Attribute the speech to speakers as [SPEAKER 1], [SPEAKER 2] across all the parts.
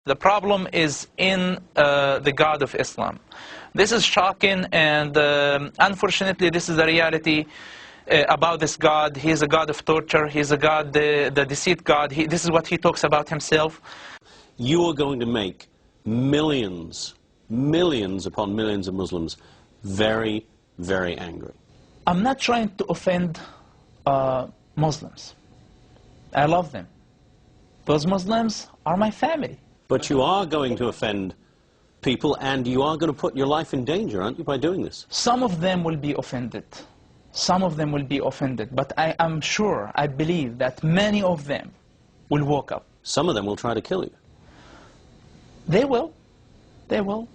[SPEAKER 1] The problem is in the God of Islam. This is shocking, and unfortunately this is the reality about this God. He is a God of torture. He is a God, the deceit God. This is what he talks about himself.
[SPEAKER 2] You are going to make millions upon millions of Muslims very, very angry.
[SPEAKER 1] I'm not trying to offend Muslims. I love them. Those Muslims are my family.
[SPEAKER 2] But you are going to offend people, and you are going to put your life in danger, aren't you, by doing this?
[SPEAKER 1] Some of them will be offended. Some of them will be offended. But I am sure, I believe that many of them will wake up.
[SPEAKER 2] Some of them will try to kill you.
[SPEAKER 1] They will. They will.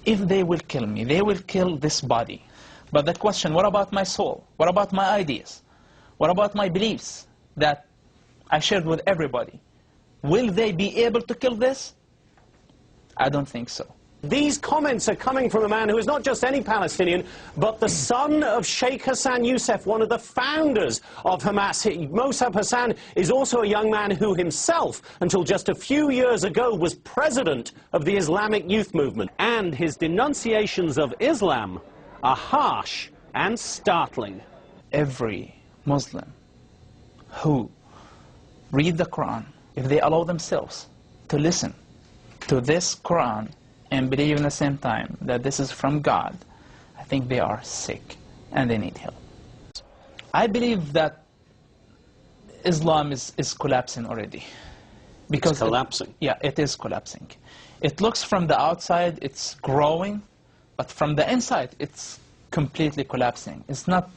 [SPEAKER 1] If they will kill me, they will kill this body. But the question, what about my soul? What about my ideas? What about my beliefs that I shared with everybody? Will they be able to kill this? I don't think so.
[SPEAKER 3] These comments are coming from a man who is not just any Palestinian, but the son of Sheikh Hassan Youssef, one of the founders of Hamas. Mossab Hassan is also a young man who himself, until just a few years ago, was president of the Islamic Youth Movement. And his denunciations of Islam are harsh and startling.
[SPEAKER 1] Every Muslim who read the Quran, if they allow themselves to listen to this Quran and believe in the same time that this is from God, I think they are sick and they need help. I believe that Islam is collapsing already. Because
[SPEAKER 2] it's collapsing?
[SPEAKER 1] It is collapsing. It looks from the outside, it's growing, but from the inside, it's completely collapsing. It's not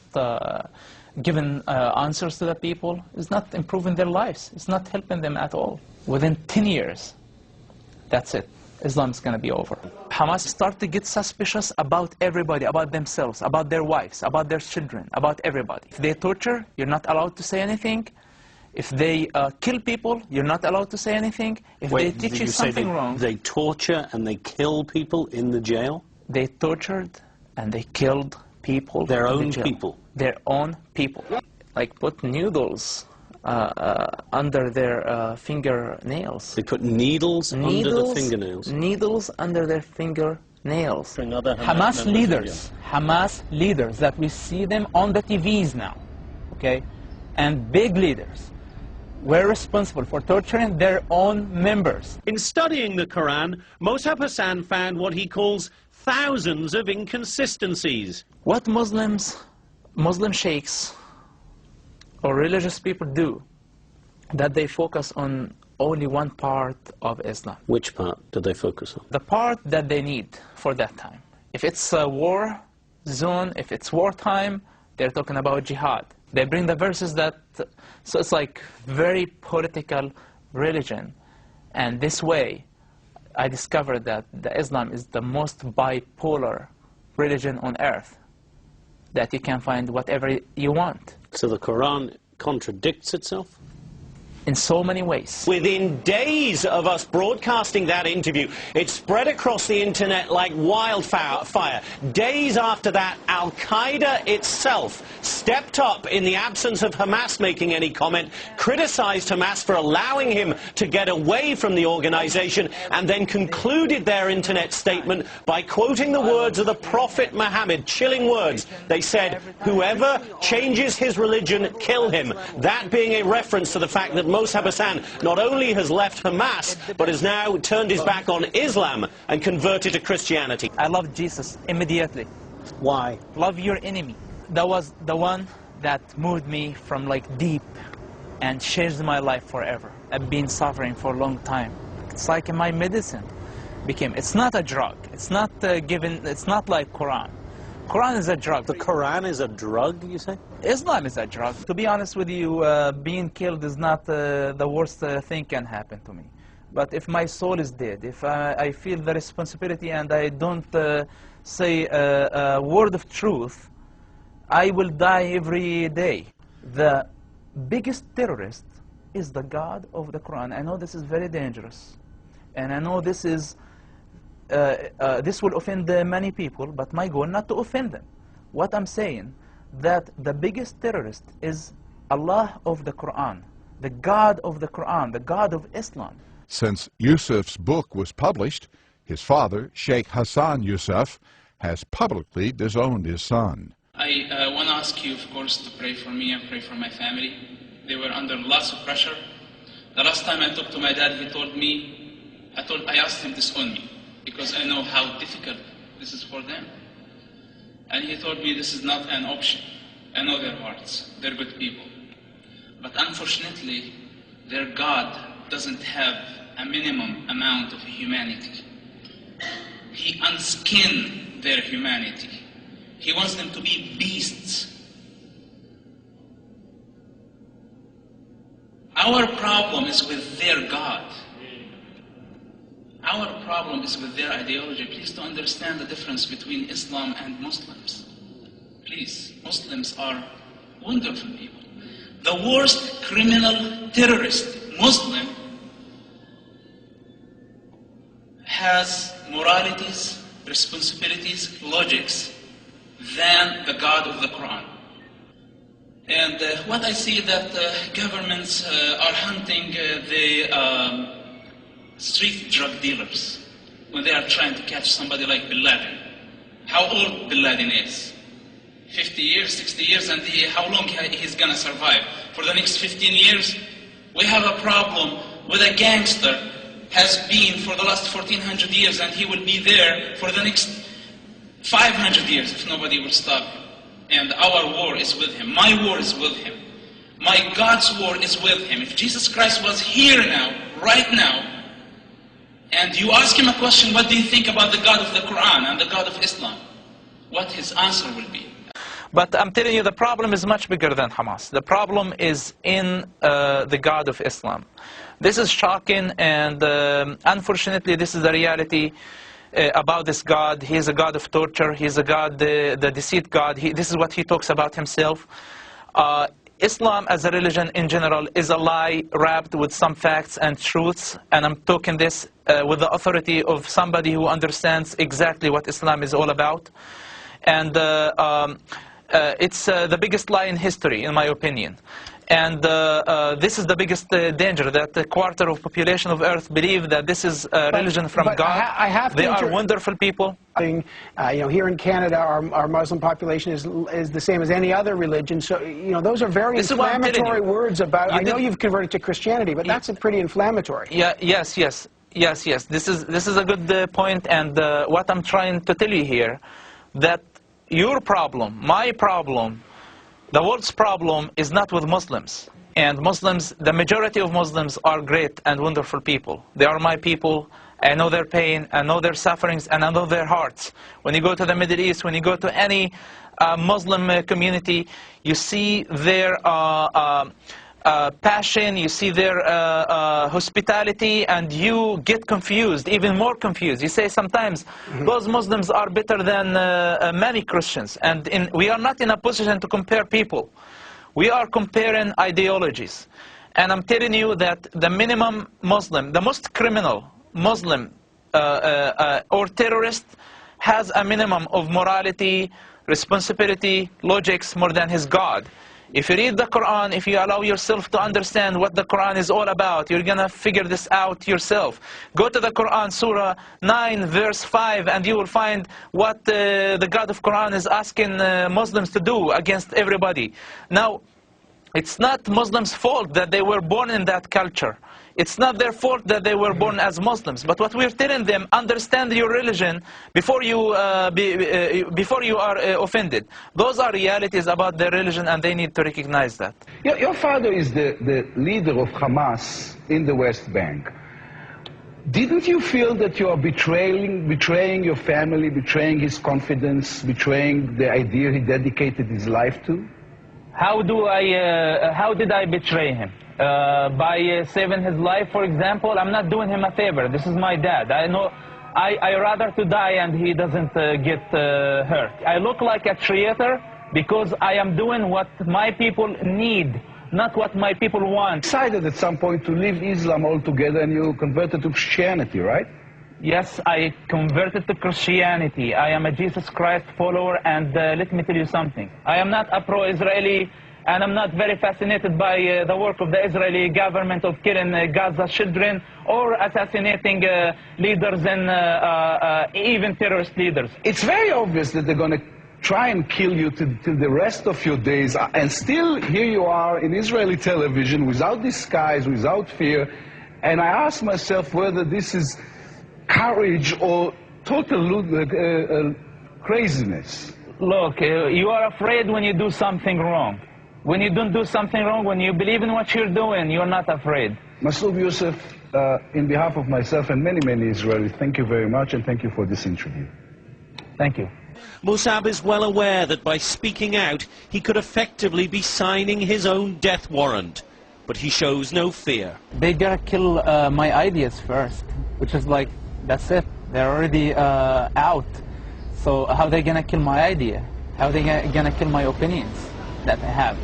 [SPEAKER 1] giving answers to the people. It's not improving their lives. It's not helping them at all. Within 10 years, that's it. Islam is going to be over. Hamas start to get suspicious about everybody, about themselves, about their wives, about their children, about everybody. If they torture, you're not allowed to say anything. If they kill people, you're not allowed to say anything. If they teach you something wrong...
[SPEAKER 2] They torture and they kill people in the jail?
[SPEAKER 1] They tortured and they killed people.
[SPEAKER 2] Their own people?
[SPEAKER 1] Their own people. Like put needles under their fingernails.
[SPEAKER 2] They put needles under the fingernails?
[SPEAKER 1] Needles under their fingernails.
[SPEAKER 2] Hamas
[SPEAKER 1] leaders that we see them on the TVs now, okay? And big leaders were responsible for torturing their own members.
[SPEAKER 3] In studying the Quran, Mossab Hassan found what he calls thousands of inconsistencies.
[SPEAKER 1] What Muslim sheikhs or religious people do, that they focus on only one part of Islam.
[SPEAKER 2] Which part do they focus on?
[SPEAKER 1] The part that they need for that time. If it's a war zone, if it's wartime, they're talking about jihad. They bring the verses that, so it's like very political religion. And this way, I discovered that Islam is the most bipolar religion on earth, that you can find whatever you want.
[SPEAKER 2] So the Quran contradicts itself?
[SPEAKER 1] In so many ways.
[SPEAKER 3] Within days of us broadcasting that interview, it spread across the internet like wildfire. Days after that, Al-Qaeda itself stepped up in the absence of Hamas making any comment, criticized Hamas for allowing him to get away from the organization, and then concluded their internet statement by quoting the words of the Prophet Muhammad, chilling words. They said, "Whoever changes his religion, kill him." That being a reference to the fact that Mossab Hassan not only has left Hamas, but has now turned his back on Islam and converted to Christianity.
[SPEAKER 1] I love Jesus immediately.
[SPEAKER 2] Why?
[SPEAKER 1] Love your enemy. That was the one that moved me from like deep and changed my life forever. I've been suffering for a long time. It's like my medicine became. It's not a drug. It's not it's not like Quran. Quran is a drug.
[SPEAKER 2] The Quran is a drug, you say?
[SPEAKER 1] Islam is a drug. To be honest with you, being killed is not the worst thing can happen to me. But if my soul is dead, if I feel the responsibility and I don't say a word of truth, I will die every day. The biggest terrorist is the God of the Quran. I know this is very dangerous. And I know this is this will offend many people, but my goal not to offend them. What I'm saying, that the biggest terrorist is Allah of the Quran, the God of the Quran, the God of Islam.
[SPEAKER 4] Since Yusuf's book was published, his father, Sheikh Hassan Yusuf, has publicly disowned his son.
[SPEAKER 1] I want to ask you, of course, to pray for me and pray for my family. They were under lots of pressure. The last time I talked to my dad, he told me, I asked him to disown me, because I know how difficult this is for them. And he told me this is not an option. I know their hearts. They're good people. But unfortunately, their God doesn't have a minimum amount of humanity. He unskinned their humanity. He wants them to be beasts. Our problem is with their God. Our problem is with their ideology. Please to understand the difference between Islam and Muslims. Please, Muslims are wonderful people. The worst criminal terrorist Muslim has moralities, responsibilities, logics than the God of the Quran. And what I see that governments are hunting the street drug dealers when they are trying to catch somebody like Bin Laden. How old Bin Laden is? 50 years, 60 years, and how long he's gonna survive? For the next 15 years? We have a problem with a gangster has been for the last 1400 years, and he will be there for the next 500 years if nobody will stop him. And our war is with him. My war is with him. My God's war is with him. If Jesus Christ was here now, right now, and you ask him a question, what do you think about the God of the Quran and the God of Islam? What his answer will be. But I'm telling you, the problem is much bigger than Hamas. The problem is in the God of Islam. This is shocking, and unfortunately, this is the reality about this God. He is a God of torture. He is a God, the deceit God. This is what he talks about himself. Islam as a religion in general is a lie wrapped with some facts and truths, and I'm talking this with the authority of somebody who understands exactly what Islam is all about. And it's the biggest lie in history, in my opinion. And this is the biggest danger, that a quarter of population of Earth believe that this is a religion from God. They are wonderful people.
[SPEAKER 5] You know, here in Canada, our Muslim population is the same as any other religion. So, you know, those are very inflammatory words about. I know you've converted to Christianity, but that's pretty inflammatory.
[SPEAKER 1] Yeah. Yes. This is a good point, and what I'm trying to tell you here, that your problem, my problem, the world's problem is not with Muslims. And Muslims, the majority of Muslims are great and wonderful people. They are my people. I know their pain, I know their sufferings, and I know their hearts. When you go to the Middle East, when you go to any Muslim community, you see their passion, you see their hospitality, and you get confused, even more confused. You say sometimes, those Muslims are better than many Christians. And we are not in a position to compare people. We are comparing ideologies. And I'm telling you that the minimum Muslim, the most criminal Muslim or terrorist has a minimum of morality, responsibility, logics more than his God. If you read the Quran, if you allow yourself to understand what the Quran is all about, you're going to figure this out yourself. Go to the Quran, Surah 9, verse 5, and you will find what the God of Quran is asking Muslims to do against everybody. Now, it's not Muslims' fault that they were born in that culture. It's not their fault that they were born as Muslims. But what we're telling them, understand your religion before you are offended. Those are realities about their religion, and they need to recognize that.
[SPEAKER 6] Your father is the leader of Hamas in the West Bank. Didn't you feel that you are betraying your family, betraying his confidence, betraying the idea he dedicated his life to?
[SPEAKER 1] How did I betray him? By saving his life, for example? I'm not doing him a favor. This is my dad. I know I rather to die and he doesn't get hurt. I look like a traitor because I am doing what my people need, not what my people want.
[SPEAKER 6] You decided at some point to leave Islam altogether, and you converted to Christianity, right?
[SPEAKER 1] Yes, I converted to Christianity. I am a Jesus Christ follower, and let me tell you something. I am not a pro-Israeli and I'm not very fascinated by the work of the Israeli government of killing Gaza children or assassinating leaders and even terrorist leaders.
[SPEAKER 6] It's very obvious that they're going to try and kill you till the rest of your days, and still here you are in Israeli television without disguise, without fear, and I ask myself whether this is courage or total craziness.
[SPEAKER 1] Look, you are afraid when you do something wrong. When you don't do something wrong, when you believe in what you're doing, you're not afraid.
[SPEAKER 6] Masoud Youssef, in behalf of myself and many, many Israelis, thank you very much, and thank you for this interview.
[SPEAKER 1] Thank you.
[SPEAKER 2] Musab is well aware that by speaking out, he could effectively be signing his own death warrant. But he shows no fear.
[SPEAKER 1] They gotta kill my ideas first, which is like, that's it. They're already out. So how are they gonna kill my idea? How are they gonna kill my opinions that I have?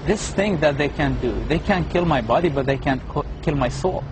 [SPEAKER 1] This thing that they can do, they can't kill my body, but they can't kill my soul.